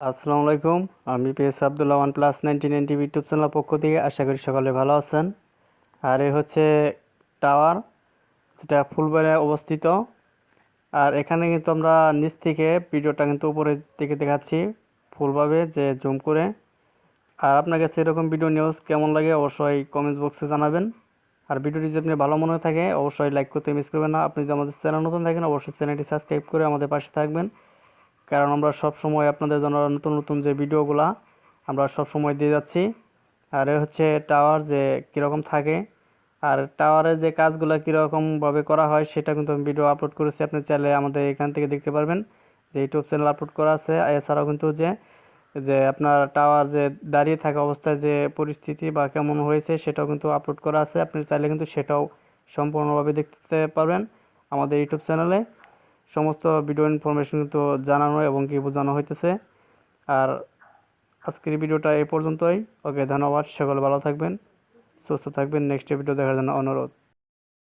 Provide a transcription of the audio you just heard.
আসসালামু আলাইকুম। আমি pace Abdullah OnePlus 99 TV YouTube চ্যানেলের পক্ষ থেকে আশা করি সকলে ভালো আছেন। আর এই হচ্ছে টাওয়ার, যেটা ফুলবাড়িতে অবস্থিত। আর এখানে কিন্তু আমরা নিচ থেকে ভিডিওটা কিন্তু উপরের দিকে দেখাচ্ছি ফুলভাবে, যে জুম করে। আর আপনার কাছে এরকম ভিডিও নিউজ কেমন লাগে অবশ্যই কমেন্টস বক্সে জানাবেন। আর ভিডিওটি যদি আপনি ভালো মনে থাকে অবশ্যই লাইক করতে মিস করবেন না। আপনি যদি আমাদের চ্যানেল নতুন থাকেন অবশ্যই চ্যানেলটি সাবস্ক্রাইব করে আমাদের পাশে থাকবেন, কারণ আমরা সব সময় আপনাদের জন্য নতুন নতুন যে ভিডিওগুলা আমরা সব সময় দিয়ে যাচ্ছি। আর এ হচ্ছে টাওয়ার যে কীরকম থাকে, আর টাওয়ারের যে কাজগুলো কীরকমভাবে করা হয় সেটা কিন্তু আমি ভিডিও আপলোড করেছি, আপনি চাইলে আমাদের এখান থেকে দেখতে পারবেন, যে ইউটিউব চ্যানেল আপলোড করা আছে। এছাড়াও কিন্তু যে যে আপনার টাওয়ার যে দাঁড়িয়ে থাকা অবস্থায় যে পরিস্থিতি বা কেমন হয়েছে সেটাও কিন্তু আপলোড করা আছে, আপনি চাইলে কিন্তু সেটাও সম্পূর্ণভাবে দেখতে পারবেন আমাদের ইউটিউব চ্যানেলে। সমস্ত ভিডিও ইনফরমেশন কিন্তু জানানো এবং কি বোঝানো হইতেছে। আর আজকের ভিডিওটা এই পর্যন্তই। ওকে, ধন্যবাদ। সকলে ভালো থাকবেন, সুস্থ থাকবেন। নেক্সট ভিডিও দেখার জন্য অনুরোধ।